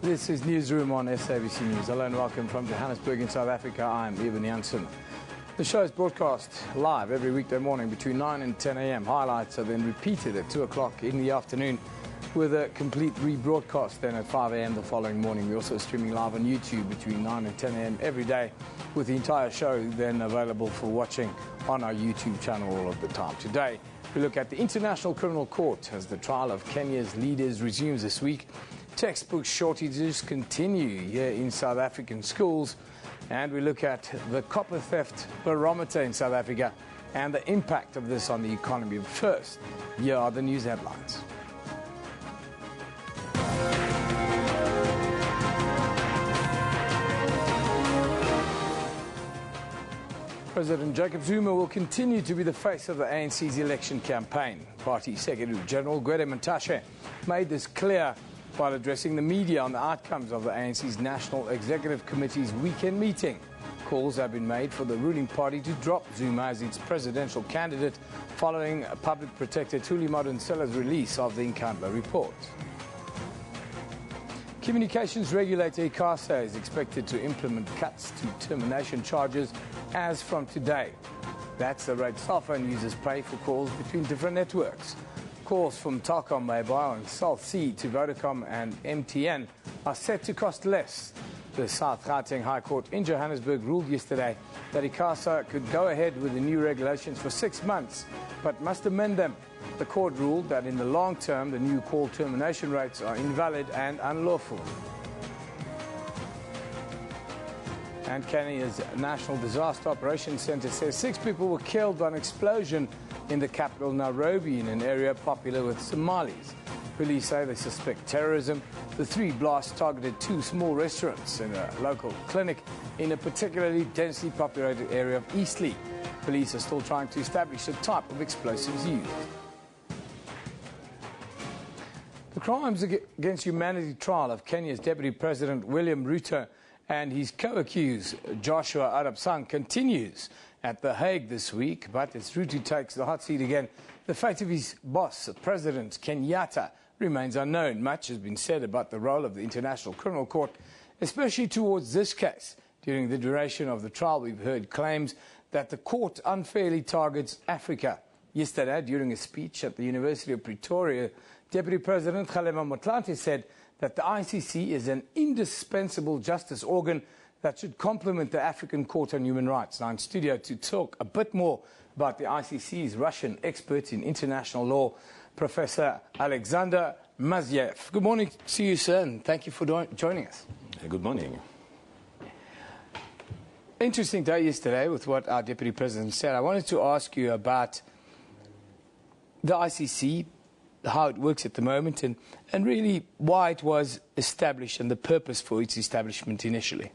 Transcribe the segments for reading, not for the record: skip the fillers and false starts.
This is Newsroom on SABC News. Hello and welcome from Johannesburg in South Africa. I'm Eben, Jansen. The show is broadcast live every weekday morning between 9 and 10 a.m. Highlights are then repeated at 2 o'clock in the afternoon with a complete rebroadcast then at 5 a.m. the following morning. We're also streaming live on YouTube between 9 and 10 a.m. every day, with the entire show then available for watching on our YouTube channel all of the time. Today, we look at the International Criminal Court as the trial of Kenya's leaders resumes this week. Textbook shortages continue here in South African schools, and we look at the copper theft barometer in South Africa and the impact of this on the economy. But first, here are the news headlines. President Jacob Zuma will continue to be the face of the ANC's election campaign. Party Secretary General Gwede Mantashe made this clear while addressing the media on the outcomes of the ANC's National Executive Committee's weekend meeting. Calls have been made for the ruling party to drop Zuma as its presidential candidate following Public Protector Thuli Madunsela's release of the Nkandla report. Communications regulator ICASA is expected to implement cuts to termination charges as from today. That's the rate cell phone users pay for calls between different networks. Calls from Telkom Mobile and South Sea to Vodacom and MTN are set to cost less. The South Gauteng High Court in Johannesburg ruled yesterday that ICASA could go ahead with the new regulations for 6 months, but must amend them. The court ruled that in the long term, the new call termination rates are invalid and unlawful. And Kenya's National Disaster Operations Centre says 6 people were killed by an explosion in the capital Nairobi in an area popular with Somalis. Police say they suspect terrorism. The 3 blasts targeted 2 small restaurants and a local clinic in a particularly densely populated area of Eastleigh. Police are still trying to establish the type of explosives used. The Crimes Against Humanity trial of Kenya's Deputy President William Ruto and his co-accused Joshua Arap Sang continues at The Hague this week, but as Ruto takes the hot seat again, the fate of his boss, President Kenyatta, remains unknown. Much has been said about the role of the International Criminal Court, especially towards this case. During the duration of the trial, we've heard claims that the court unfairly targets Africa. Yesterday, during a speech at the University of Pretoria, Deputy President Kgalema Motlanthe said that the ICC is an indispensable justice organ that should complement the African Court on Human Rights. Now in studio to talk a bit more about the ICC's Russian expert in international law, Professor Alexander Maziev. Good morning to you, sir, and thank you for joining us. Good morning. Interesting day yesterday with what our Deputy President said. I wanted to ask you about the ICC, how it works at the moment, and really why it was established and the purpose for its establishment initially.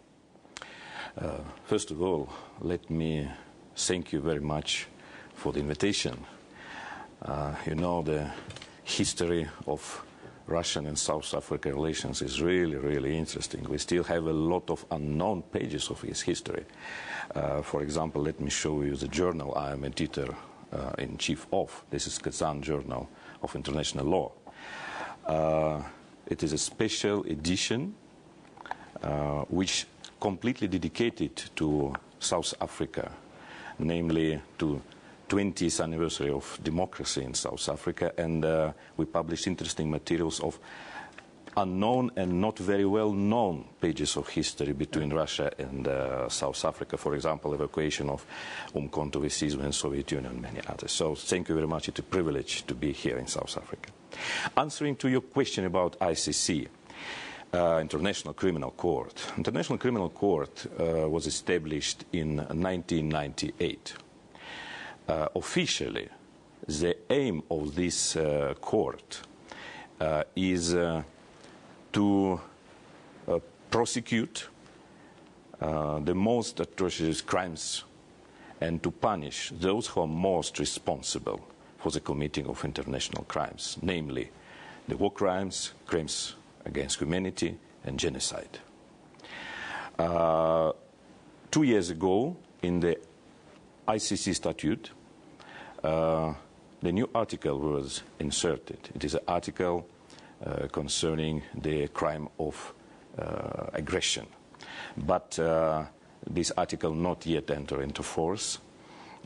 First of all, let me thank you very much for the invitation. You know, the history of Russian and South African relations is really, really interesting. We still have a lot of unknown pages of its history. For example, let me show you the journal I am editor-in-chief of. This is Kazan Journal of International Law. It is a special edition which completely dedicated to South Africa, namely to 20th anniversary of democracy in South Africa, and we published interesting materials of unknown and not very well known pages of history between Russia and South Africa. For example, evacuation of Umkhonto we Sizwe and Soviet Union and many others. So thank you very much. It's a privilege to be here in South Africa. Answering to your question about ICC, International Criminal Court. International Criminal Court was established in 1998. Officially, the aim of this court is to prosecute the most atrocious crimes and to punish those who are most responsible for the committing of international crimes, namely the war crimes, crimes against humanity, and genocide. 2 years ago, in the ICC statute, the new article was inserted. It is an article concerning the crime of aggression. But this article not yet enter into force.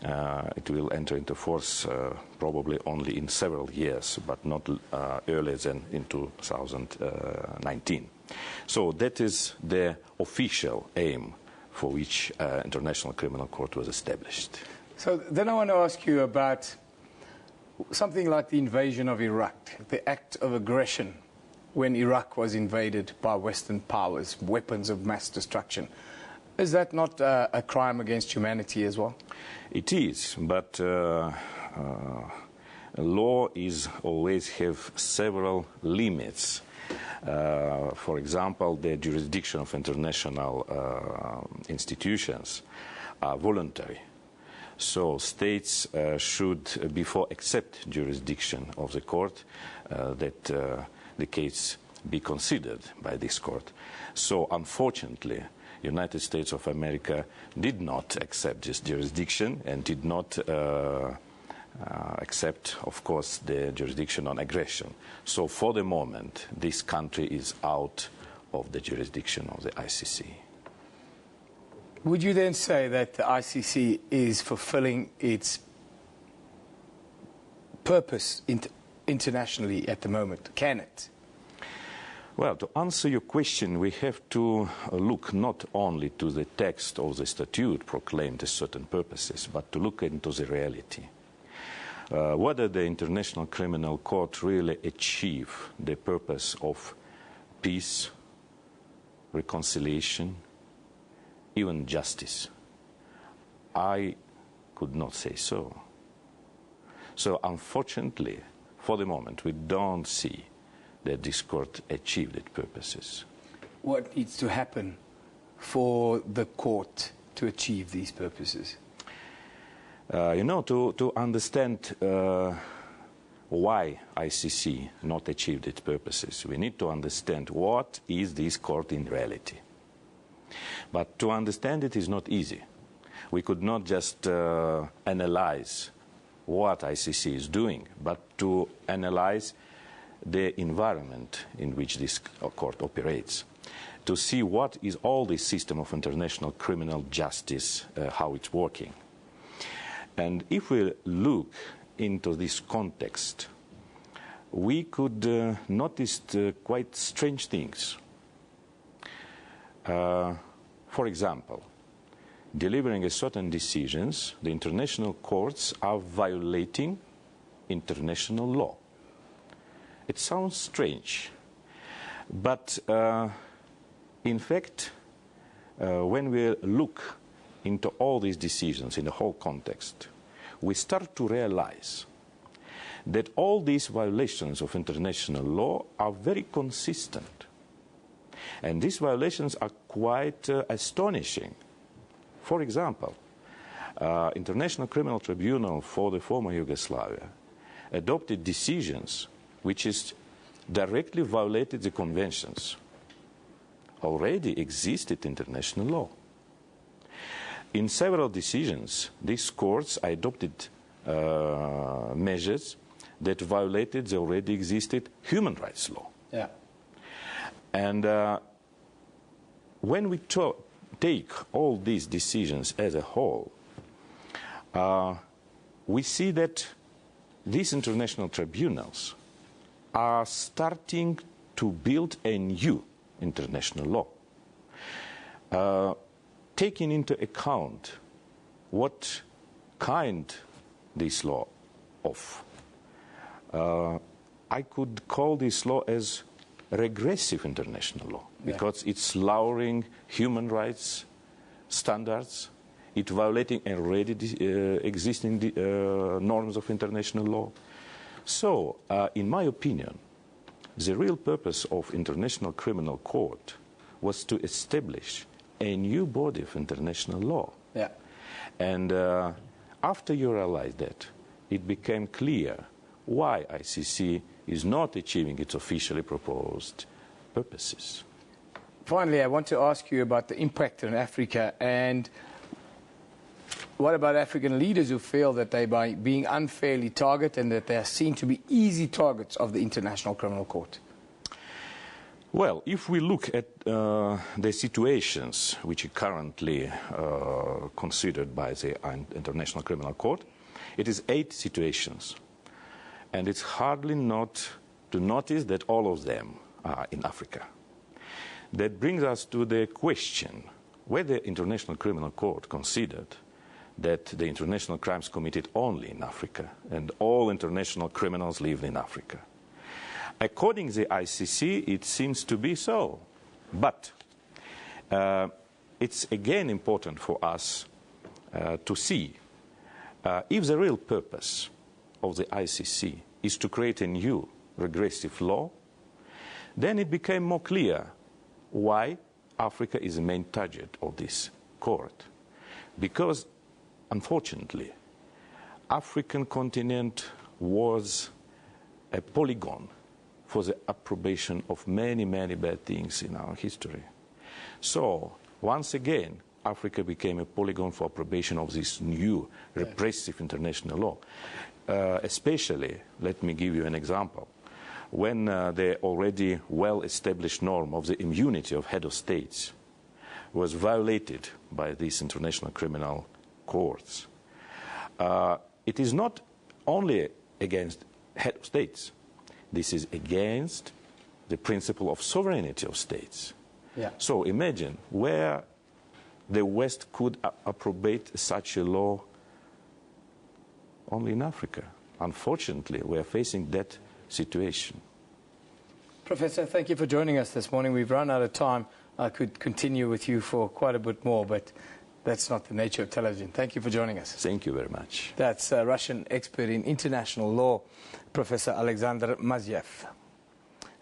It will enter into force probably only in several years, but not earlier than in 2019. So that is the official aim for which International Criminal Court was established. So then I want to ask you about something like the invasion of Iraq, the act of aggression when Iraq was invaded by Western powers, weapons of mass destruction. Is that not a crime against humanity as well? It is, but law is always have several limits. For example, the jurisdiction of international institutions are voluntary. So states should, before accept jurisdiction of the court, that the case be considered by this court. So unfortunately, United States of America did not accept this jurisdiction and did not accept, of course, the jurisdiction on aggression. So for the moment, this country is out of the jurisdiction of the ICC. Would you then say that the ICC is fulfilling its purpose internationally at the moment? Can it? Well, to answer your question, we have to look not only to the text of the statute proclaimed as certain purposes, but to look into the reality. Whether the International Criminal Court really achieve the purpose of peace, reconciliation, even justice, I could not say so. So unfortunately, for the moment, we don't see that this court achieved its purposes. What needs to happen for the court to achieve these purposes? To understand why ICC not achieved its purposes, we need to understand what is this court in reality. But to understand it is not easy. We could not just analyze what ICC is doing, but to analyze the environment in which this court operates, to see what is all this system of international criminal justice, how it's working. And if we look into this context, we could notice quite strange things. For example, delivering certain decisions, the international courts are violating international law. It sounds strange, but in fact, when we look into all these decisions in the whole context, we start to realize that all these violations of international law are very consistent. And these violations are quite astonishing. For example, International Criminal Tribunal for the former Yugoslavia adopted decisions which is directly violated the conventions already existed international law. In several decisions, these courts adopted measures that violated the already existed human rights law. Yeah. And when we take all these decisions as a whole, we see that these international tribunals are starting to build a new international law, taking into account what kind this law of. I could call this law as regressive international law, because it's lowering human rights standards, it's violating already existing norms of international law. So, in my opinion, the real purpose of International Criminal Court was to establish a new body of international law. Yeah. And after you realize that, it became clear why ICC is not achieving its officially proposed purposes. Finally, I want to ask you about the impact on Africa, and what about African leaders who feel that they are being unfairly targeted and that they are seen to be easy targets of the International Criminal Court? Well, if we look at the situations which are currently considered by the International Criminal Court, it is 8 situations. And it's hardly not to notice that all of them are in Africa. That brings us to the question whether the International Criminal Court considered that the international crimes committed only in Africa and all international criminals live in Africa. According to the ICC, it seems to be so. But it's again important for us to see if the real purpose of the ICC is to create a new regressive law, then it became more clear why Africa is the main target of this court. Because, unfortunately, African continent was a polygon for the approbation of many, many bad things in our history. So, once again, Africa became a polygon for approbation of this new repressive international law. Especially, let me give you an example, when the already well-established norm of the immunity of head of states was violated by these international criminal courts. It is not only against head of states. This is against the principle of sovereignty of states. Yeah. So imagine where the West could approbate such a law only in Africa. Unfortunately, we are facing that situation. Professor, thank you for joining us this morning. We've run out of time. I could continue with you for quite a bit more, but that's not the nature of television. Thank you for joining us. Thank you very much. That's Russian expert in international law, Professor Alexander Maziev.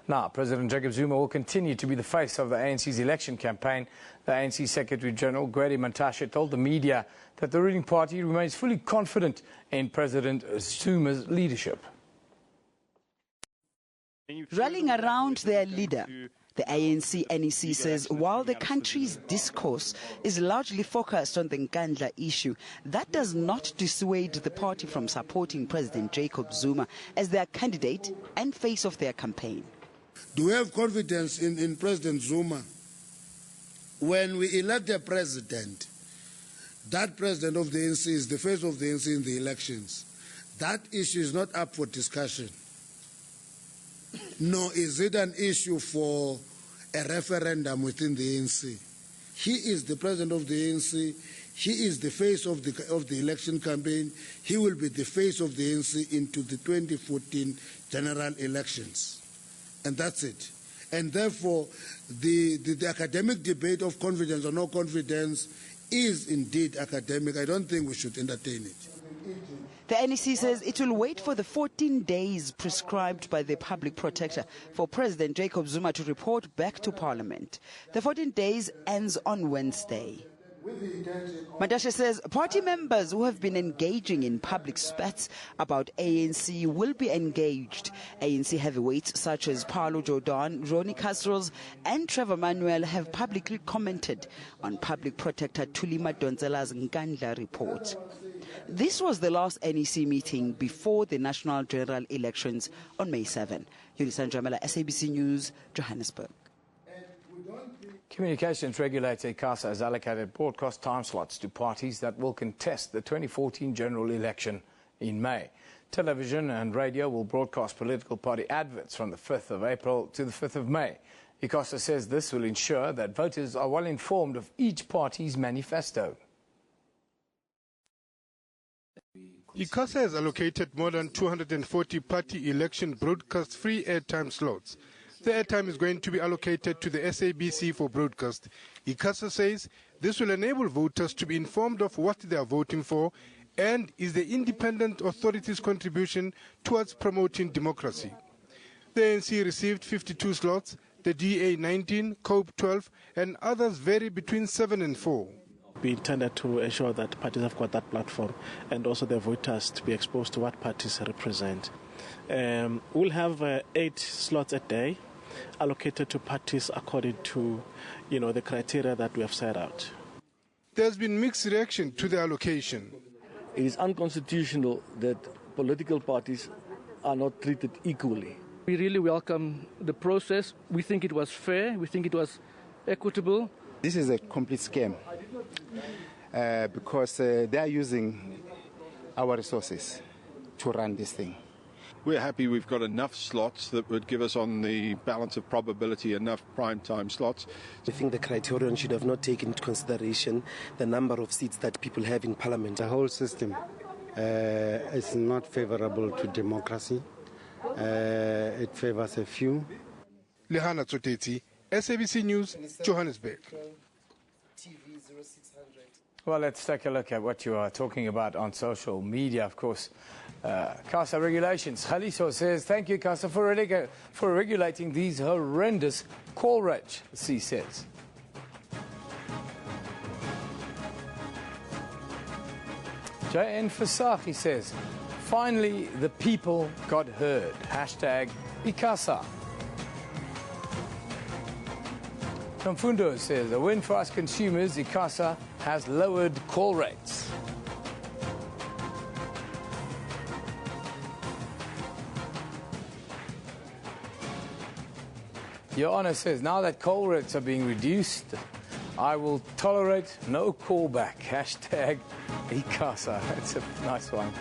Now, President Jacob Zuma will continue to be the face of the ANC's election campaign. The ANC Secretary-General, Gwede Mantashe, told the media that the ruling party remains fully confident in President Zuma's leadership. Rallying around their leader, the ANC-NEC says while the country's discourse is largely focused on the Nkandla issue, that does not dissuade the party from supporting President Jacob Zuma as their candidate and face of their campaign. Do we have confidence in President Zuma? When we elect a president, that president of the ANC is the face of the ANC in the elections. That issue is not up for discussion. Nor is it an issue for a referendum within the ANC. He is the president of the ANC. He is the face of the election campaign. He will be the face of the ANC into the 2014 general elections. And that's it. And therefore, the academic debate of confidence or no confidence is indeed academic. I don't think we should entertain it. The NEC says it will wait for the 14 days prescribed by the public protector for President Jacob Zuma to report back to Parliament. The 14 days ends on Wednesday. Mantashe says party members who have been engaging in public spats about ANC will be engaged. ANC heavyweights such as Paulo Jordan, Ronnie Castros and Trevor Manuel have publicly commented on public protector Thuli Madonsela's Nkandla report. This was the last NEC meeting before the national general elections on May 7. Yulisan Jamela, SABC News, Johannesburg. Communications regulator ICASA has allocated broadcast time slots to parties that will contest the 2014 general election in May. Television and radio will broadcast political party adverts from the 5th of April to the 5th of May. ICASA says this will ensure that voters are well informed of each party's manifesto. ICASA has allocated more than 240 party election broadcast free airtime slots. The airtime is going to be allocated to the SABC for broadcast. ICASA says this will enable voters to be informed of what they are voting for and is the independent authority's contribution towards promoting democracy. The ANC received 52 slots, the DA 19, COPE 12, and others vary between 7 and 4. We intended to ensure that parties have got that platform and also the voters to be exposed to what parties represent. We'll have 8 slots a day allocated to parties according to, the criteria that we have set out. There's been mixed reaction to the allocation. It is unconstitutional that political parties are not treated equally We really welcome the process. We think it was fair. We think it was equitable. This is a complete scam because they are using our resources to run this thing. We're happy we've got enough slots that would give us, on the balance of probability, enough prime time slots. I think the criterion should have not taken into consideration the number of seats that people have in Parliament. The whole system is not favorable to democracy. It favors a few. Lehana Tsoteti, SABC News, Johannesburg. Well, let's take a look at what you are talking about on social media, of course. CASA regulations. Khaliso says, thank you, CASA, for regulating these horrendous call rates, he says. JN Fasakhi says, finally, the people got heard. Hashtag Icasa. Kamfundo says, a win for us consumers. Icasa has lowered call rates. Your Honor says, now that call rates are being reduced, I will tolerate no callback. Hashtag Icasa. That's a nice one.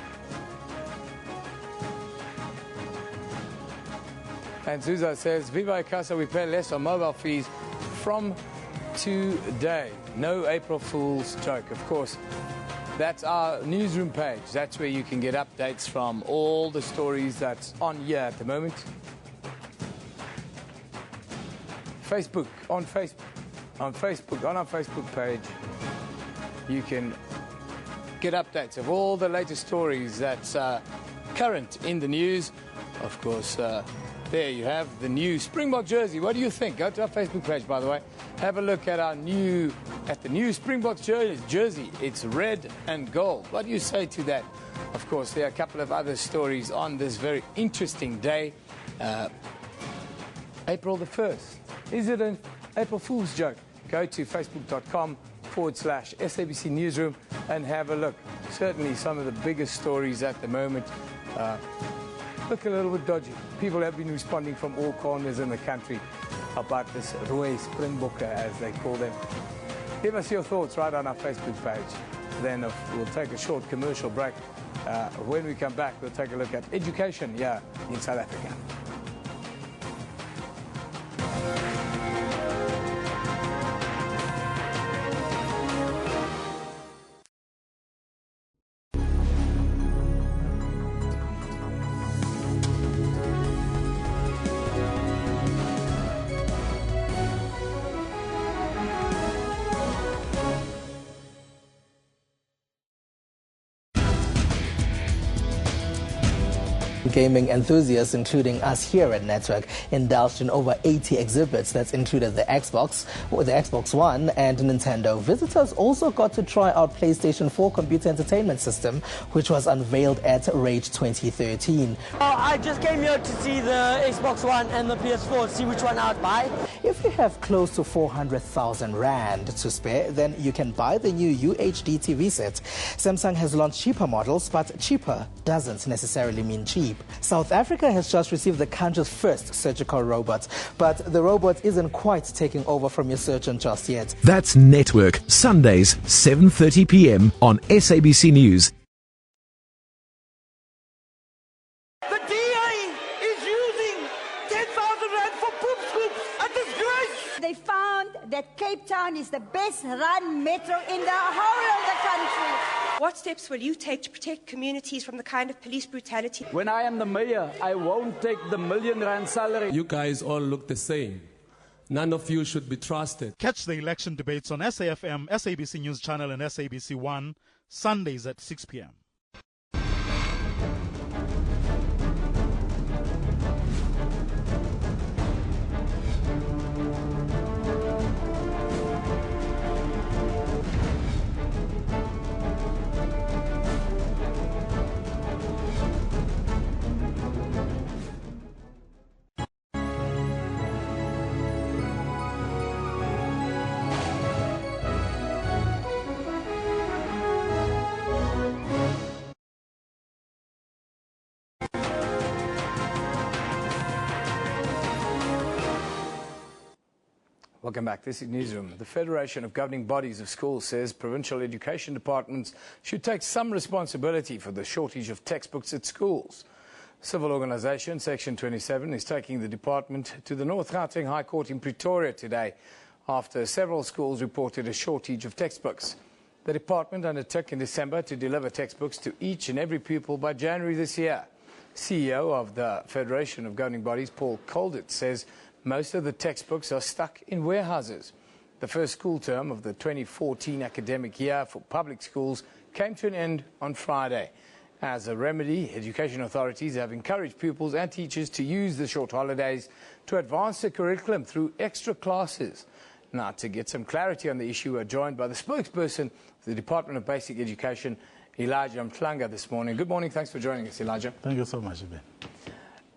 And Zuza says, Viva Icasa, we pay less on mobile fees from today. No April Fool's joke. Of course, that's our newsroom page. That's where you can get updates from all the stories that's on here at the moment. On our Facebook page, you can get updates of all the latest stories that's current in the news. Of course, there you have the new Springbok jersey. What do you think? Go to our Facebook page, by the way. Have a look at the new Springbok jersey. It's red and gold. What do you say to that? Of course, there are a couple of other stories on this very interesting day. April the 1st. Is it an April Fool's joke? Go to facebook.com/SABC Newsroom and have a look. Certainly some of the biggest stories at the moment look a little bit dodgy. People have been responding from all corners in the country about this Rooi Springbokke, as they call them. Give us your thoughts right on our Facebook page. Then we'll take a short commercial break. When we come back, we'll take a look at education here in South Africa. Gaming enthusiasts, including us here at Network, indulged in over 80 exhibits that included the Xbox One and Nintendo. Visitors also got to try out PlayStation 4 computer entertainment system, which was unveiled at Rage 2013. I just came here to see the Xbox One and the PS4, see which one I'd buy. If you have close to 400,000 Rand to spare, then you can buy the new UHD TV set. Samsung has launched cheaper models, but cheaper doesn't necessarily mean cheap. South Africa has just received the country's first surgical robot, but the robot isn't quite taking over from your surgeon just yet. That's Network, Sundays, 7:30 p.m. on SABC News. The DA is using 10,000 Rand for poop scoops. A disgrace! They found that Cape Town is the best run metro in the whole of the country. What steps will you take to protect communities from the kind of police brutality? When I am the mayor, I won't take the R1 million salary. You guys all look the same. None of you should be trusted. Catch the election debates on SAFM, SABC News Channel and SABC One, Sundays at 6 p.m. Welcome back. This is Newsroom. The Federation of Governing Bodies of Schools says provincial education departments should take some responsibility for the shortage of textbooks at schools. Civil organisation Section 27 is taking the department to the North Gauteng High Court in Pretoria today after several schools reported a shortage of textbooks. The department undertook in December to deliver textbooks to each and every pupil by January this year. CEO of the Federation of Governing Bodies, Paul Colditz, says most of the textbooks are stuck in warehouses. The first school term of the 2014 academic year for public schools came to an end on Friday. As a remedy, education authorities have encouraged pupils and teachers to use the short holidays to advance the curriculum through extra classes. Now, to get some clarity on the issue, we're joined by the spokesperson of the Department of Basic Education, Elijah Mhlanga, this morning. Good morning. Thanks for joining us, Elijah. Thank you so much, Eben.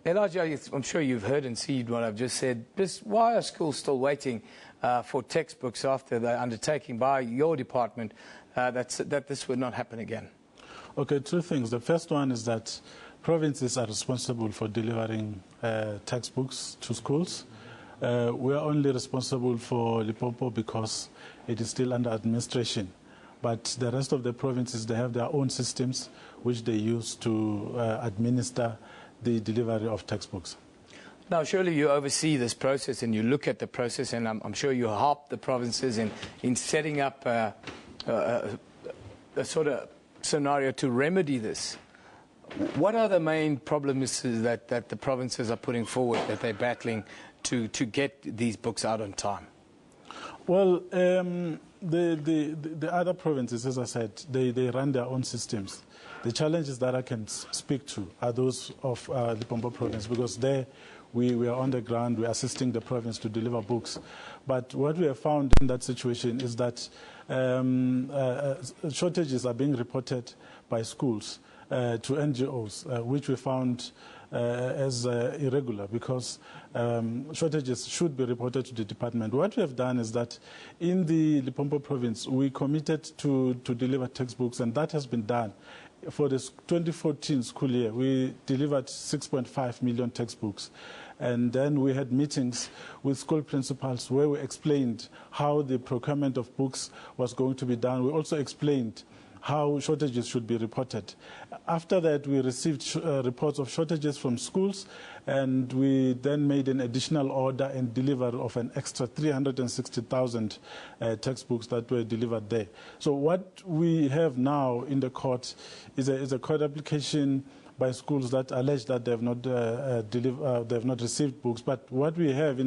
Elijah, I'm sure you've heard and seen what I've just said. Why are schools still waiting for textbooks after the undertaking by your department that this would not happen again? Okay, two things. The first one is that provinces are responsible for delivering textbooks to schools. We are only responsible for Limpopo because it is still under administration. But the rest of the provinces, they have their own systems which they use to administer the delivery of textbooks. Now, surely you oversee this process and you look at the process, and I'm sure you help the provinces in setting up a sort of scenario to remedy this. What are the main problems that the provinces are putting forward, that they're battling to get these books out on time? Well, the other provinces, as I said, they run their own systems. The challenges that I can speak to are those of the Limpopo province, because there we are on the ground, we are assisting the province to deliver books. But what we have found in that situation is that shortages are being reported by schools to NGOs, which we found as irregular, because shortages should be reported to the department. What we have done is that in the Limpopo province, we committed to deliver textbooks, and that has been done. For the 2014 school year, we delivered 6.5 million textbooks. And then we had meetings with school principals where we explained how the procurement of books was going to be done. We also explained how shortages should be reported. After that, we received reports of shortages from schools, and we then made an additional order and delivery of an extra 360,000 textbooks that were delivered there. So what we have now in the court is a court application by schools that allege that they have not received books. But what we have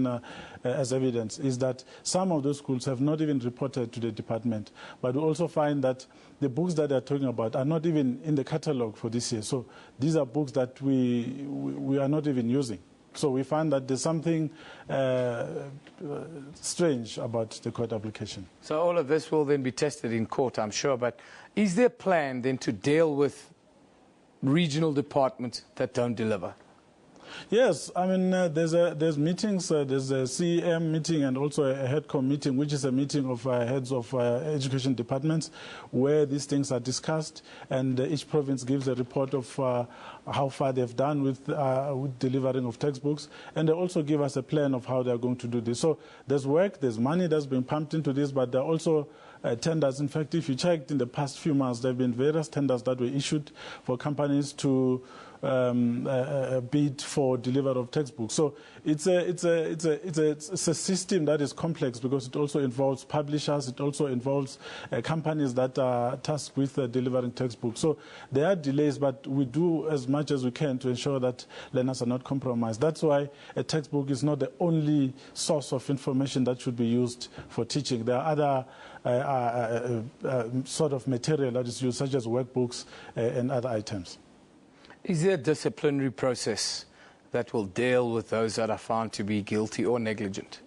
as evidence is that some of those schools have not even reported to the department. But we also find that the books that they're talking about are not even in the catalogue for this year. So these are books that we are not even using. So we find that there's something strange about the court application. So all of this will then be tested in court, I'm sure. But is there a plan then to deal with regional departments that don't deliver? Yes, I mean, there's meetings, there's a CEM meeting and also a headcom meeting, which is a meeting of heads of education departments where these things are discussed, and each province gives a report of how far they've done with delivering of textbooks, and they also give us a plan of how they're going to do this. So there's work, there's money that's been pumped into this, but there are also tenders. In fact, if you checked in the past few months, there have been various tenders that were issued for companies to bid for delivery of textbooks. So it's a system that is complex because it also involves publishers, it also involves companies that are tasked with delivering textbooks. So there are delays, but we do as much as we can to ensure that learners are not compromised. That's why a textbook is not the only source of information that should be used for teaching. There are other sort of material that is used, such as workbooks and other items. Is there a disciplinary process that will deal with those that are found to be guilty or negligent?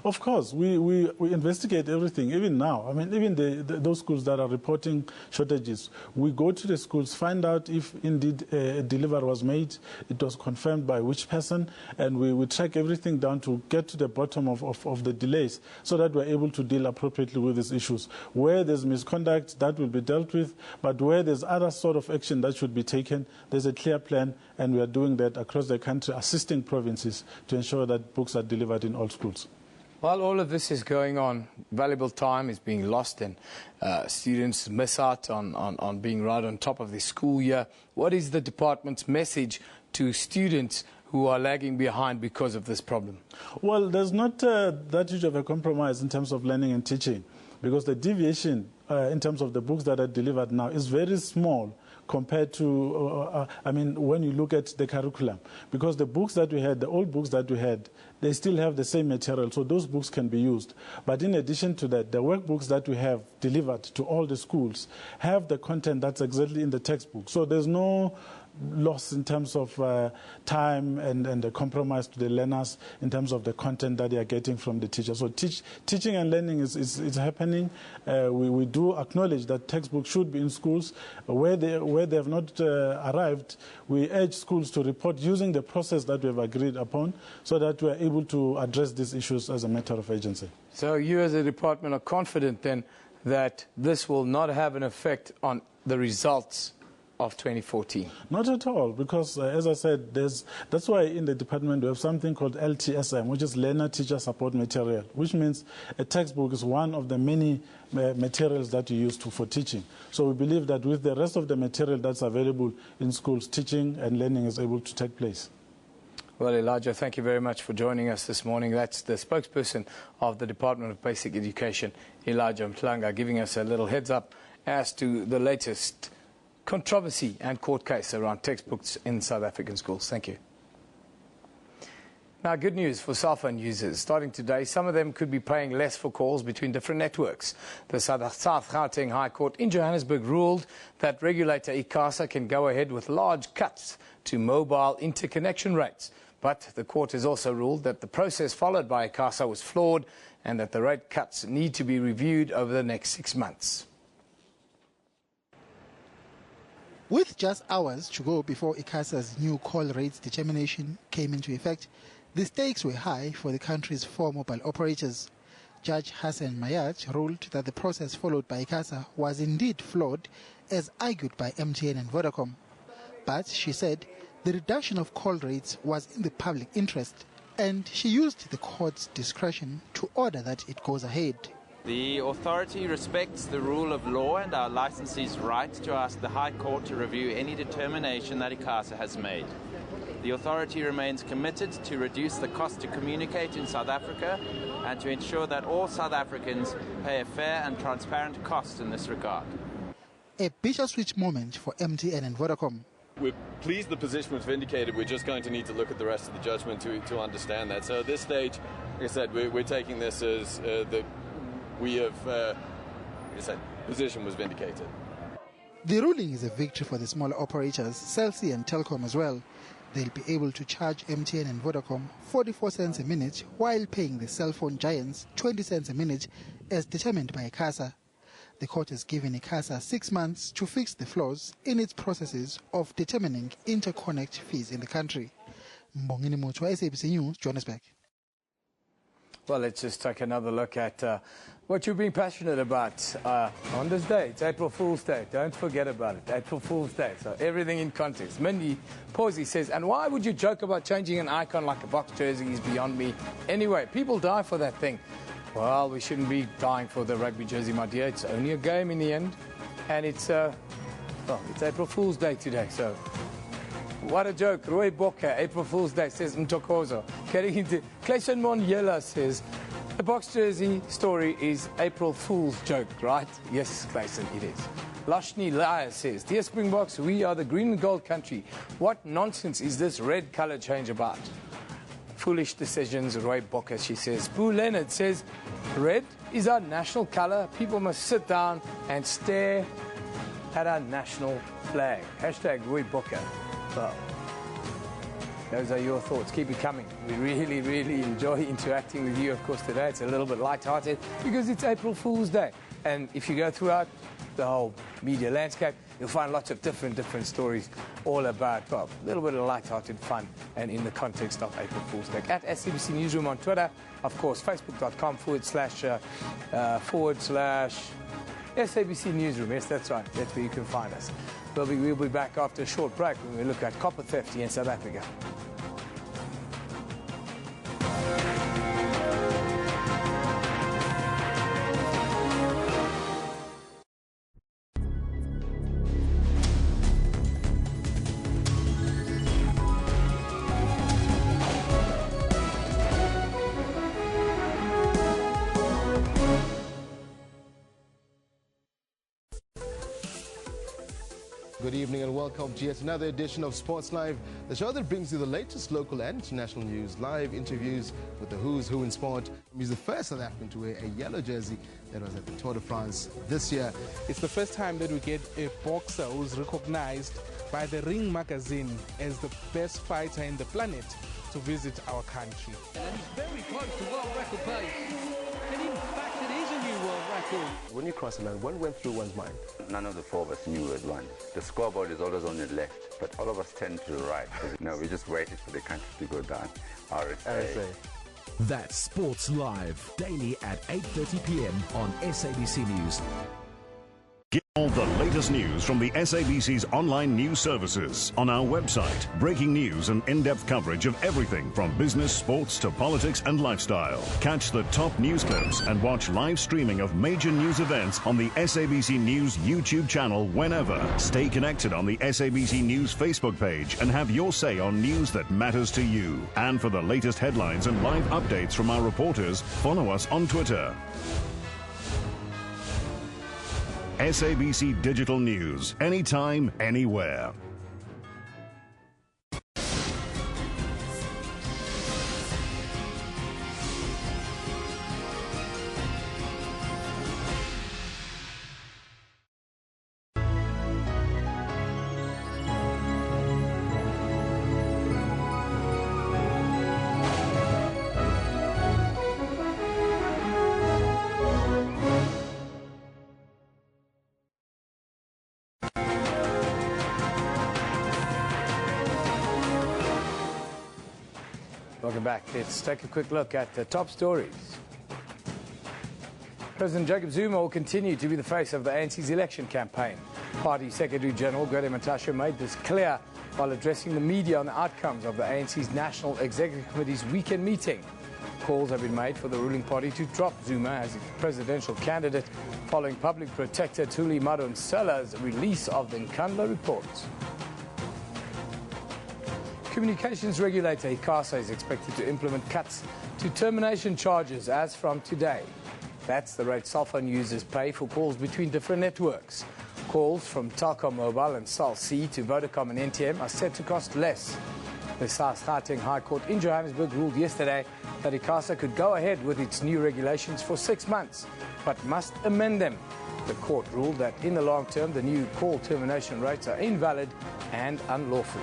Of course, we investigate everything, even now. I mean, even those schools that are reporting shortages, we go to the schools, find out if indeed a delivery was made, it was confirmed by which person, and we track everything down to get to the bottom of the delays so that we're able to deal appropriately with these issues. Where there's misconduct, that will be dealt with, but where there's other sort of action that should be taken, there's a clear plan, and we are doing that across the country, assisting provinces to ensure that books are delivered in all schools. While all of this is going on, valuable time is being lost and students miss out on being right on top of the school year. What is the department's message to students who are lagging behind because of this problem? Well, there's not that huge of a compromise in terms of learning and teaching, because the deviation in terms of the books that are delivered now is very small compared to, when you look at the curriculum. Because the books that we had, the old books that we had, they still have the same material, so those books can be used. But in addition to that, the workbooks that we have delivered to all the schools have the content that's exactly in the textbook. So there's no loss in terms of time and the compromise to the learners in terms of the content that they are getting from the teacher. So teaching and learning is happening. We do acknowledge that textbooks should be in schools. Where they have not arrived, we urge schools to report using the process that we have agreed upon so that we are able to address these issues as a matter of urgency. So you as a department are confident then that this will not have an effect on the results of 2014? Not at all, because as I said, that's why in the department we have something called LTSM, which is Learner Teacher Support Material, which means a textbook is one of the many materials that you use for teaching. So we believe that with the rest of the material that's available in schools, teaching and learning is able to take place. Well, Elijah, thank you very much for joining us this morning. That's the spokesperson of the Department of Basic Education, Elijah Mhlanga, giving us a little heads up as to the latest controversy and court case around textbooks in South African schools. Thank you. Now, good news for cell phone users. Starting today, some of them could be paying less for calls between different networks. The South Gauteng High Court in Johannesburg ruled that regulator ICASA can go ahead with large cuts to mobile interconnection rates. But the court has also ruled that the process followed by ICASA was flawed and that the rate cuts need to be reviewed over the next 6 months. With just hours to go before ICASA's new call rates determination came into effect, the stakes were high for the country's 4 mobile operators. Judge Hassan Mayat ruled that the process followed by ICASA was indeed flawed, as argued by MTN and Vodacom. But, she said, the reduction of call rates was in the public interest, and she used the court's discretion to order that it goes ahead. The authority respects the rule of law and our licensee's right to ask the High Court to review any determination that ICASA has made. The authority remains committed to reduce the cost to communicate in South Africa and to ensure that all South Africans pay a fair and transparent cost in this regard. A bittersweet moment for MTN and Vodacom. We're pleased the position was vindicated. We're just going to need to look at the rest of the judgment to understand that. So at this stage, like I said, we're taking this as position was vindicated. The ruling is a victory for the smaller operators, Cell C and Telkom as well. They'll be able to charge MTN and Vodacom 44 cents a minute while paying the cell phone giants 20 cents a minute as determined by ICASA. The court has given ICASA 6 months to fix the flaws in its processes of determining interconnect fees in the country. Mbongini Mutwa, SABC News, Johannesburg. Well, let's just take another look at what you're being passionate about on this day. It's April Fool's Day. Don't forget about it. April Fool's Day. So everything in context. Mindy Posey says, and why would you joke about changing an icon like a box jersey is beyond me. Anyway, people die for that thing. Well, we shouldn't be dying for the rugby jersey, my dear. It's only a game in the end. And it's April Fool's Day today. So what a joke. Roy Bokker, April Fool's Day, says Mtokozo. Clayson Monyela says, the box jersey story is April Fool's joke, right? Yes, Clayson, it is. Lashni Laya says, dear Springboks, we are the green and gold country. What nonsense is this red colour change about? Foolish decisions, Roy Bokker, she says. Boo Leonard says, red is our national colour. People must sit down and stare at our national flag. Hashtag Roy Bokker. Well, those are your thoughts. Keep it coming. We really, really enjoy interacting with you, of course, today. It's a little bit light-hearted because it's April Fool's Day. And if you go throughout the whole media landscape, you'll find lots of different stories all about, well, a little bit of light-hearted fun and in the context of April Fool's Day. At SABC Newsroom on Twitter, of course, facebook.com/SABC Newsroom. Yes, that's right. That's where you can find us. We'll be back after a short break when we look at copper theft here in South Africa. Good evening and welcome to yet another edition of Sports Live, the show that brings you the latest local and international news, live interviews with the who's who in sport. He's the first South African to wear a yellow jersey that was at the Tour de France this year. It's the first time that we get a boxer who's recognized by the Ring magazine as the best fighter in the planet to visit our country. And he's very close to world record pace. And in fact, it is a new world record. When you cross the line, what went through one's mind? None of the four of us knew who had won. The scoreboard is always on the left, but all of us tend to the right. No, we just waited for the country to go down. RSA. That's Sports Live, daily at 8:30 p.m. on SABC News. Get all the latest news from the SABC's online news services on our website. Breaking news and in-depth coverage of everything from business, sports to politics and lifestyle. Catch the top news clips and watch live streaming of major news events on the SABC News YouTube channel whenever. Stay connected on the SABC News Facebook page and have your say on news that matters to you. And for the latest headlines and live updates from our reporters, follow us on Twitter. SABC Digital News, anytime, anywhere. Welcome back. Let's take a quick look at the top stories. President Jacob Zuma will continue to be the face of the ANC's election campaign. Party Secretary General Gwede Mantashe made this clear while addressing the media on the outcomes of the ANC's National Executive Committee's weekend meeting. Calls have been made for the ruling party to drop Zuma as its presidential candidate following Public Protector Thuli Madonsela's release of the Nkandla reports. Communications regulator ICASA is expected to implement cuts to termination charges as from today. That's the rate cell phone users pay for calls between different networks. Calls from Telkom Mobile and Cell C to Vodacom and NTM are set to cost less. The South Gauteng High Court in Johannesburg ruled yesterday that ICASA could go ahead with its new regulations for 6 months, but must amend them. The court ruled that in the long term, the new call termination rates are invalid and unlawful.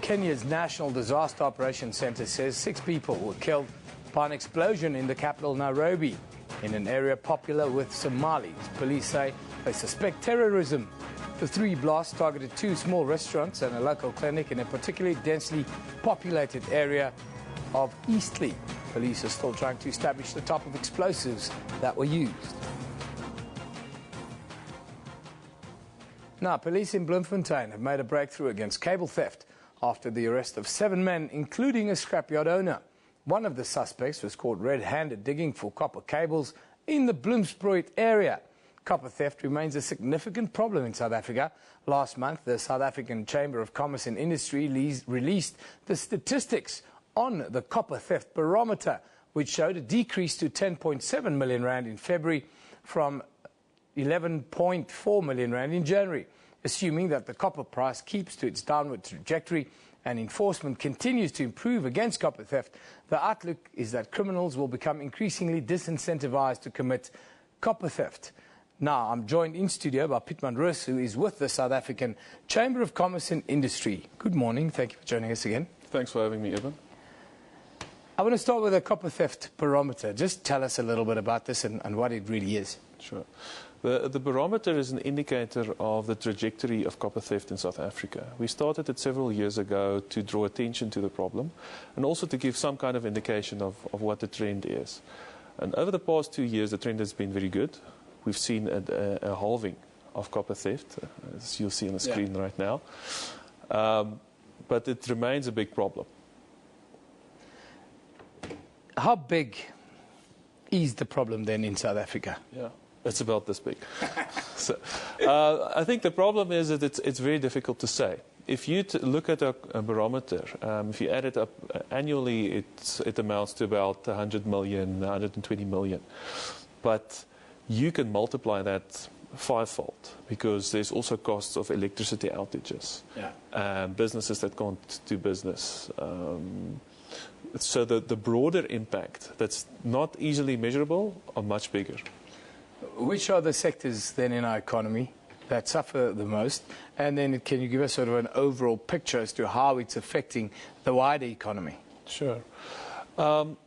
Kenya's National Disaster Operations Centre says 6 people were killed by an explosion in the capital Nairobi, in an area popular with Somalis. Police say they suspect terrorism. The 3 blasts targeted 2 small restaurants and a local clinic in a particularly densely populated area of Eastleigh. Police are still trying to establish the type of explosives that were used. Now, police in Bloemfontein have made a breakthrough against cable theft after the arrest of 7 men, including a scrapyard owner. One of the suspects was caught red-handed digging for copper cables in the Merriespruit area. Copper theft remains a significant problem in South Africa. Last month, the South African Chamber of Commerce and Industry released the statistics on the copper theft barometer, which showed a decrease to 10.7 million rand in February from 11.4 million rand in January. Assuming that the copper price keeps to its downward trajectory and enforcement continues to improve against copper theft, the outlook is that criminals will become increasingly disincentivized to commit copper theft. Now, I'm joined in studio by Pietman Rus, who is with the South African Chamber of Commerce and Industry. Good morning. Thank you for joining us again. Thanks for having me, Eben. I want to start with a copper theft barometer. Just tell us a little bit about this and what it really is. Sure. The barometer is an indicator of the trajectory of copper theft in South Africa. We started it several years ago to draw attention to the problem and also to give some kind of indication of what the trend is. And over the past 2 years, the trend has been very good. We've seen a halving of copper theft, as you'll see on the screen right now. But it remains a big problem. How big is the problem then in South Africa? Yeah. It's about this big. So, I think the problem is that it's very difficult to say. If you look at a barometer, if you add it up annually, it amounts to about 100 million, 120 million. But you can multiply that fivefold, because there's also costs of electricity outages, businesses that can't do business. So the broader impact that's not easily measurable are much bigger. Which are the sectors then in our economy that suffer the most? And then can you give us sort of an overall picture as to how it's affecting the wider economy? Sure.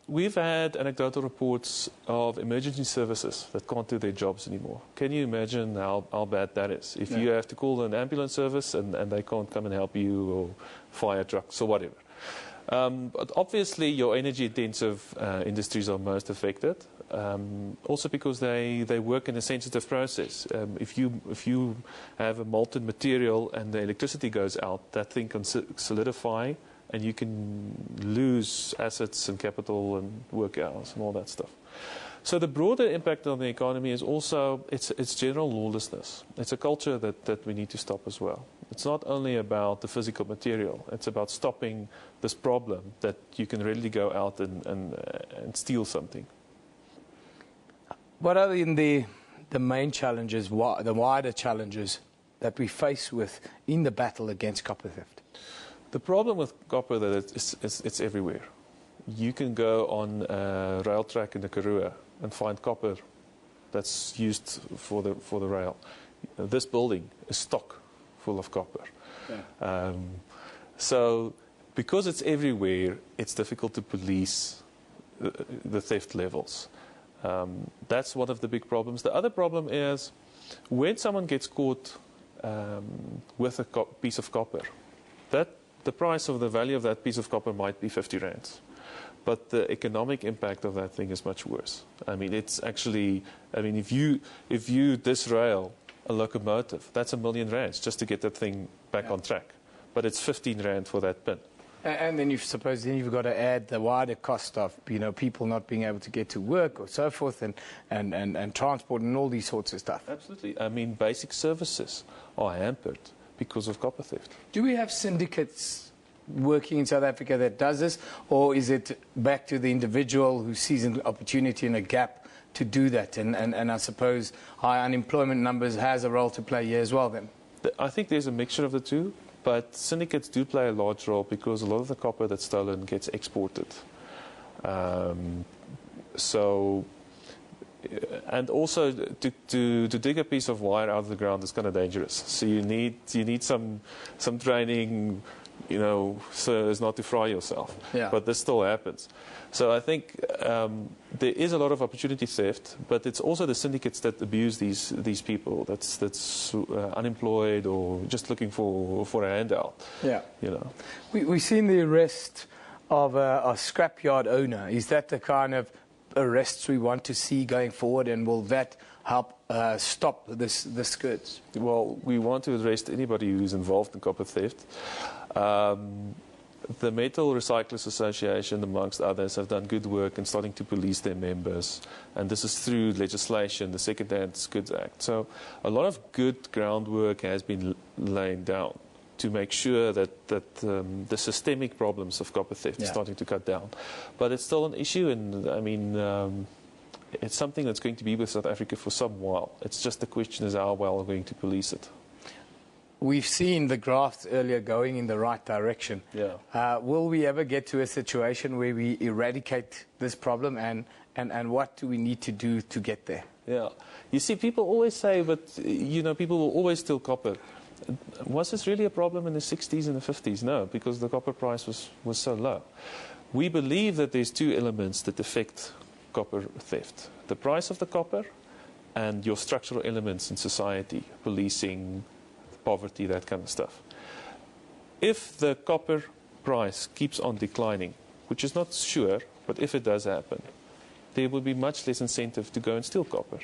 We've had anecdotal reports of emergency services that can't do their jobs anymore. Can you imagine how bad that is? If you have to call an ambulance service and they can't come and help you, or fire trucks or whatever. But obviously your energy-intensive industries are most affected, also because they work in a sensitive process. If you have a molten material and the electricity goes out, that thing can solidify, and you can lose assets and capital and work hours and all that stuff. So the broader impact on the economy is also, it's general lawlessness. It's a culture that we need to stop as well. It's not only about the physical material. It's about stopping this problem that you can readily go out and steal something. What are the main challenges, the wider challenges that we face with in the battle against copper theft? The problem with copper is that it's everywhere. You can go on a rail track in the Karoo and find copper that's used for the rail. This building is stock full of copper. Yeah. So because it's everywhere, it's difficult to police the theft levels. That's one of the big problems. The other problem is when someone gets caught with a piece of copper, the price of the value of that piece of copper might be 50 rands. But the economic impact of that thing is much worse. I mean, it's actually, if you disrail a locomotive, that's R1 million just to get that thing back on track. But it's 15 rand for that pin. And then you've got to add the wider cost of people not being able to get to work or so forth, and transport and all these sorts of stuff. Absolutely. I mean, basic services are hampered because of copper theft. Do we have syndicates working in South Africa that does this, or is it back to the individual who sees an opportunity and a gap to do that? And I suppose high unemployment numbers has a role to play here as well then? I think there's a mixture of the two, but syndicates do play a large role because a lot of the copper that's stolen gets exported. And also to dig a piece of wire out of the ground is kind of dangerous. So you need some training, so as not to fry yourself. Yeah. But this still happens. So I think there is a lot of opportunity theft, but it's also the syndicates that abuse these people that's unemployed or just looking for a handout. Yeah. We've seen the arrest of a scrapyard owner. Is that the kind of arrests we want to see going forward, and will that help stop the skirts? Well, we want to arrest anybody who's involved in copper theft. The Metal Recyclers Association, amongst others, have done good work in starting to police their members, and this is through legislation, the Second-Hand Goods Act. So a lot of good groundwork has been laid down to make sure that the systemic problems of copper theft is starting to cut down. But it's still an issue, and it's something that's going to be with South Africa for some while. It's just the question is how well we're going to police it. We've seen the graphs earlier going in the right direction. Yeah. Will we ever get to a situation where we eradicate this problem, and what do we need to do to get there? Yeah. You see, people always say, but people will always steal copper. Was this really a problem in the 60s and the 50s? No, because the copper price was so low. We believe that there's two elements that affect copper theft: the price of the copper and your structural elements in society, policing, poverty, that kind of stuff. If the copper price keeps on declining, which is not sure, but if it does happen, there will be much less incentive to go and steal copper.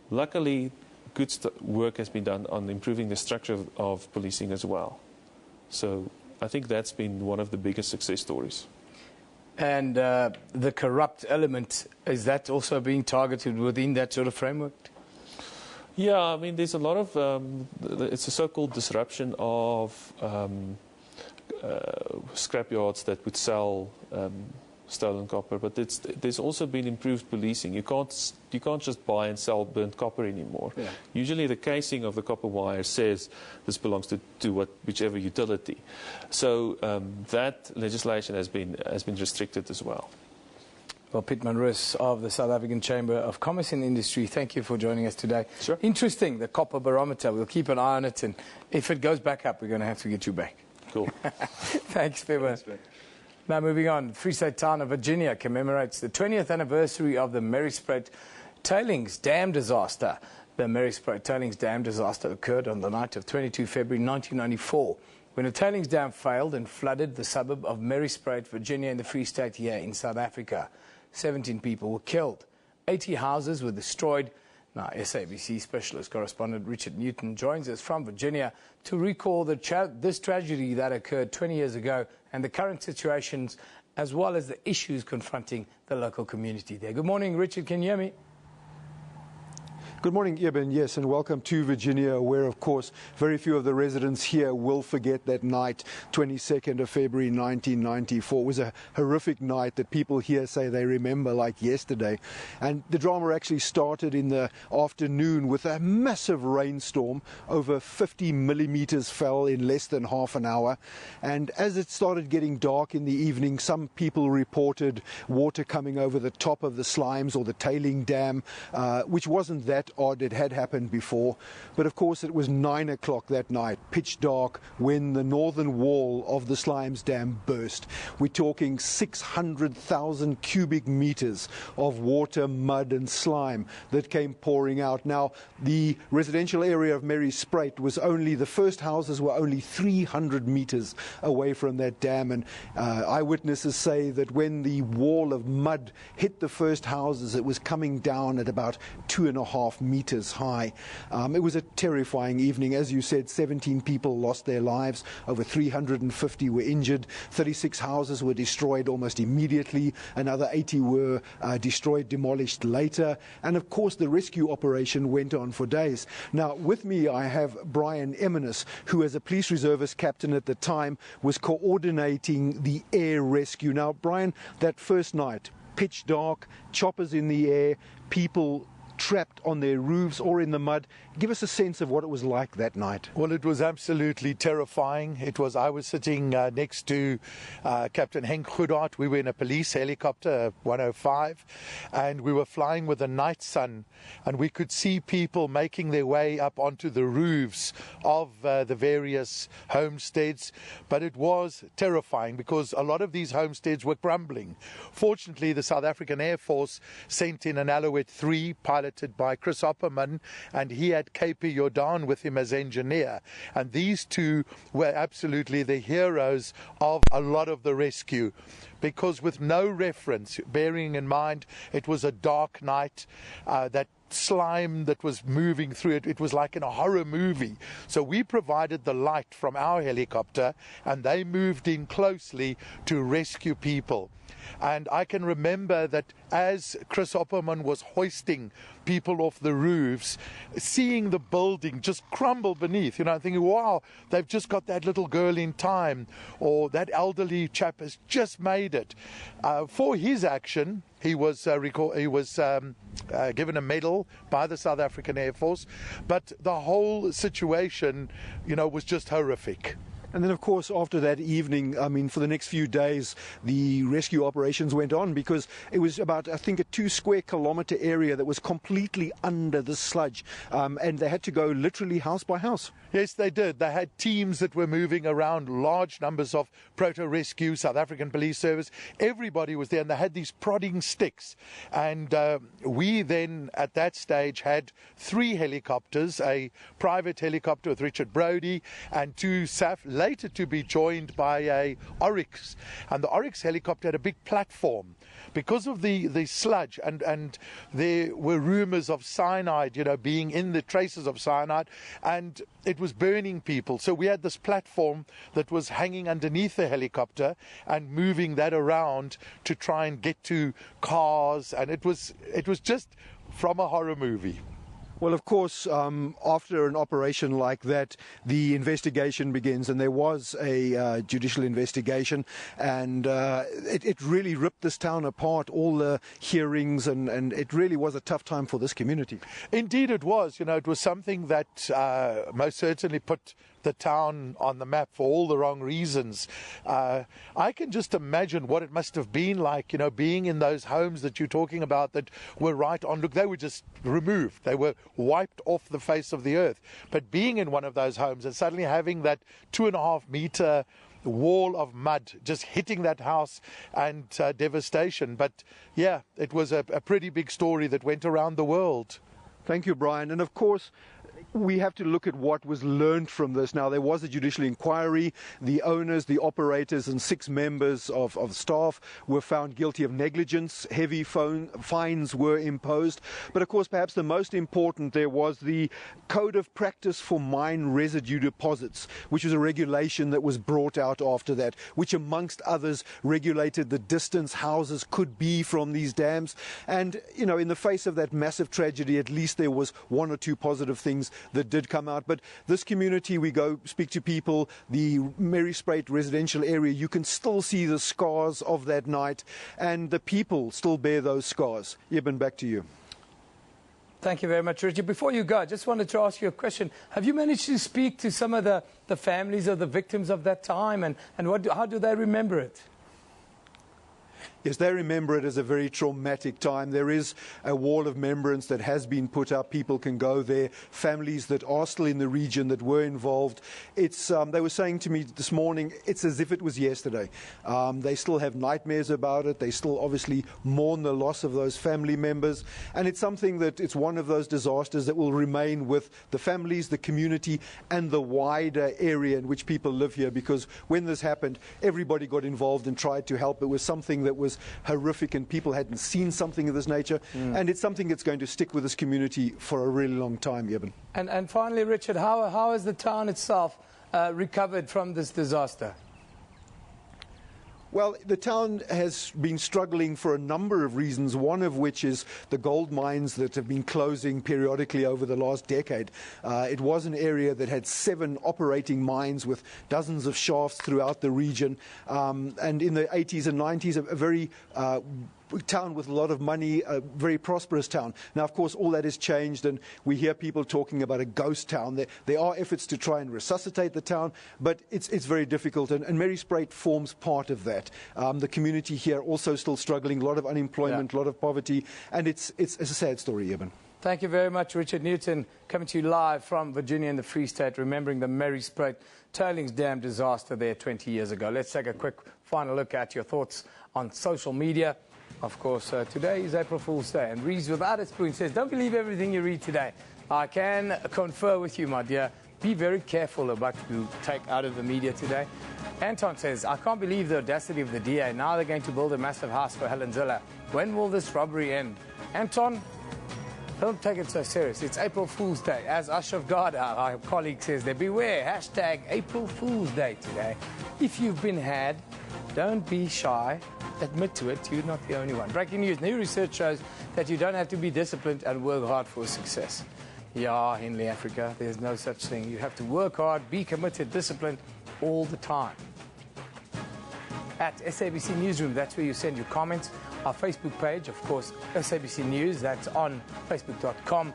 Luckily, good work has been done on improving the structure of policing as well. So I think that's been one of the biggest success stories. And the corrupt element, is that also being targeted within that sort of framework? Yeah, there's a lot of, it's a so-called disruption of scrapyards that would sell stolen copper, but there's also been improved policing. You can't just buy and sell burnt copper anymore. Yeah. Usually the casing of the copper wire says this belongs to whichever utility. So that legislation has been restricted as well. Well, Pittman Rus of the South African Chamber of Commerce and Industry, thank you for joining us today. Sure. Interesting, the copper barometer. We'll keep an eye on it, and if it goes back up, we're going to have to get you back. Cool. Thanks, Pittman. Now, moving on, Free State town of Virginia commemorates the 20th anniversary of the Merriespruit tailings dam disaster. The Merriespruit tailings dam disaster occurred on the night of 22 February 1994, when a tailings dam failed and flooded the suburb of Merriespruit, Virginia, in the Free State here in South Africa. 17 people were killed. 80 houses were destroyed. Now, SABC specialist correspondent Richard Newton joins us from Virginia to recall this tragedy that occurred 20 years ago and the current situations, as well as the issues confronting the local community there. Good morning, Richard. Can you hear me? Good morning, Eben. Yes, and welcome to Virginia, where, of course, very few of the residents here will forget that night, 22nd of February 1994. It was a horrific night that people here say they remember like yesterday. And the drama actually started in the afternoon with a massive rainstorm. Over 50 millimeters fell in less than half an hour. And as it started getting dark in the evening, some people reported water coming over the top of the slimes or the tailing dam, which wasn't that odd. It had happened before, but of course it was 9 o'clock that night, pitch dark, when the northern wall of the Slimes Dam burst. We're talking 600,000 cubic meters of water, mud and slime that came pouring out. Now, the residential area of Merriespruit was the first houses were only 300 meters away from that dam, and eyewitnesses say that when the wall of mud hit the first houses, it was coming down at about 2.5 meters high. It was a terrifying evening. As you said, 17 people lost their lives. Over 350 were injured. 36 houses were destroyed almost immediately. Another 80 were destroyed, demolished later. And of course, the rescue operation went on for days. Now, with me, I have Brian Eminis, who, as a police reservist captain at the time, was coordinating the air rescue. Now, Brian, that first night, pitch dark, choppers in the air, people trapped on their roofs or in the mud. Give us a sense of what it was like that night. Well, it was absolutely terrifying. I was sitting next to Captain Henk Goodhart. We were in a police helicopter, 105, and we were flying with the night sun, and we could see people making their way up onto the roofs of the various homesteads. But it was terrifying because a lot of these homesteads were crumbling. Fortunately, the South African Air Force sent in an Alouette 3 piloted by Chris Opperman, and he had KP Jordan with him as engineer. And these two were absolutely the heroes of a lot of the rescue, because with no reference, bearing in mind it was a dark night, that slime that was moving through it was like in a horror movie. So we provided the light from our helicopter, and they moved in closely to rescue people. And I can remember that as Chris Opperman was hoisting people off the roofs, seeing the building just crumble beneath, thinking, wow, they've just got that little girl in time, or that elderly chap has just made it. For his action, he was given a medal by the South African Air Force, but the whole situation, was just horrific. And then, of course, after that evening, for the next few days, the rescue operations went on, because it was about, I think, a 2 square kilometer area that was completely under the sludge. And they had to go literally house by house. Yes, they did. They had teams that were moving around, large numbers of proto-rescue, South African Police Service. Everybody was there, and they had these prodding sticks. And we then, at that stage, had 3 helicopters, a private helicopter with Richard Brody and 2 SAF, later to be joined by a Oryx. And the Oryx helicopter had a big platform. Because of the sludge, and there were rumors of cyanide, being in the traces of cyanide, and it was burning people. So we had this platform that was hanging underneath the helicopter and moving that around to try and get to cars, and it was just from a horror movie. Well, of course, after an operation like that, the investigation begins, and there was a judicial investigation, and it really ripped this town apart, all the hearings, and it really was a tough time for this community. Indeed it was. You know, it was something that most certainly put the town on the map for all the wrong reasons. I can just imagine what it must have been like, you know, being in those homes that you're talking about that were right on. Look, they were just removed. They were wiped off the face of the earth. But being in one of those homes and suddenly having that 2.5 meter wall of mud just hitting that house and devastation. But yeah, it was a pretty big story that went around the world. Thank you, Brian. And of course, we have to look at what was learned from this. Now, there was a judicial inquiry. The owners, the operators, and 6 members of staff were found guilty of negligence. Heavy fines were imposed. But of course, perhaps the most important there was the Code of Practice for Mine Residue Deposits, which was a regulation that was brought out after that, which amongst others regulated the distance houses could be from these dams. And, you know, in the face of that massive tragedy, at least there was 1 or 2 positive things that did come out. But this community, we go speak to people, the Merriespruit residential area, you can still see the scars of that night, and the people still bear those scars. Eben, back to you. Thank you very much, Richard. Before you go, I just wanted to ask you a question. Have you managed to speak to some of the families of the victims of that time, and how do they remember it? Yes, they remember it as a very traumatic time. There is a wall of remembrance that has been put up. People can go there. Families that are still in the region that were involved. It's they were saying to me this morning, it's as if it was yesterday. They still have nightmares about it. They still obviously mourn the loss of those family members. And it's something that it's one of those disasters that will remain with the families, the community, and the wider area in which people live here. Because when this happened, everybody got involved and tried to help. It was something that was horrific, and people hadn't seen something of this nature, and it's something that's going to stick with this community for a really long time, Eben. And finally, Richard, how has the town itself recovered from this disaster? Well, the town has been struggling for a number of reasons, one of which is the gold mines that have been closing periodically over the last decade. It was an area that had 7 operating mines with dozens of shafts throughout the region. And in the 80s and 90s, a very town with a lot of money, a very prosperous town. Now, of course, all that has changed, and we hear people talking about a ghost town. There are efforts to try and resuscitate the town, but it's very difficult, and Merriespruit forms part of that. The community here also still struggling, a lot of unemployment, a lot of poverty, and it's a sad story, Eben. Thank you very much, Richard Newton, coming to you live from Virginia in the Free State, remembering the Merriespruit tailings dam disaster there 20 years ago. Let's take a quick final look at your thoughts on social media. Of course, today is April Fool's Day, and Rees Without a Spoon says, don't believe everything you read today. I can confer with you, my dear. Be very careful about what you take out of the media today. Anton says, I can't believe the audacity of the DA. Now they're going to build a massive house for Helen Ziller. When will this robbery end? Anton, don't take it so serious. It's April Fool's Day. As Ashraf Garda, our colleague, says there, beware, hashtag April Fool's Day today. If you've been had, don't be shy. Admit to it, you're not the only one. Breaking news, new research shows that you don't have to be disciplined and work hard for success. Yeah, Henley Africa, there's no such thing. You have to work hard, be committed, disciplined all the time. At SABC Newsroom, that's where you send your comments. Our Facebook page, of course, SABC News, that's on facebook.com.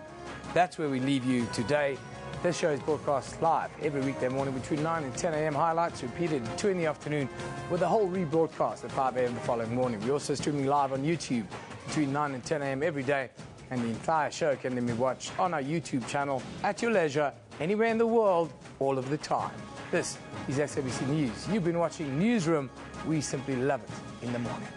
That's where we leave you today. This show is broadcast live every weekday morning between 9 and 10 a.m. Highlights repeated at 2 in the afternoon with a whole rebroadcast at 5 a.m. the following morning. We're also streaming live on YouTube between 9 and 10 a.m. every day. And the entire show can be watched on our YouTube channel at your leisure, anywhere in the world, all of the time. This is SABC News. You've been watching Newsroom. We simply love it in the morning.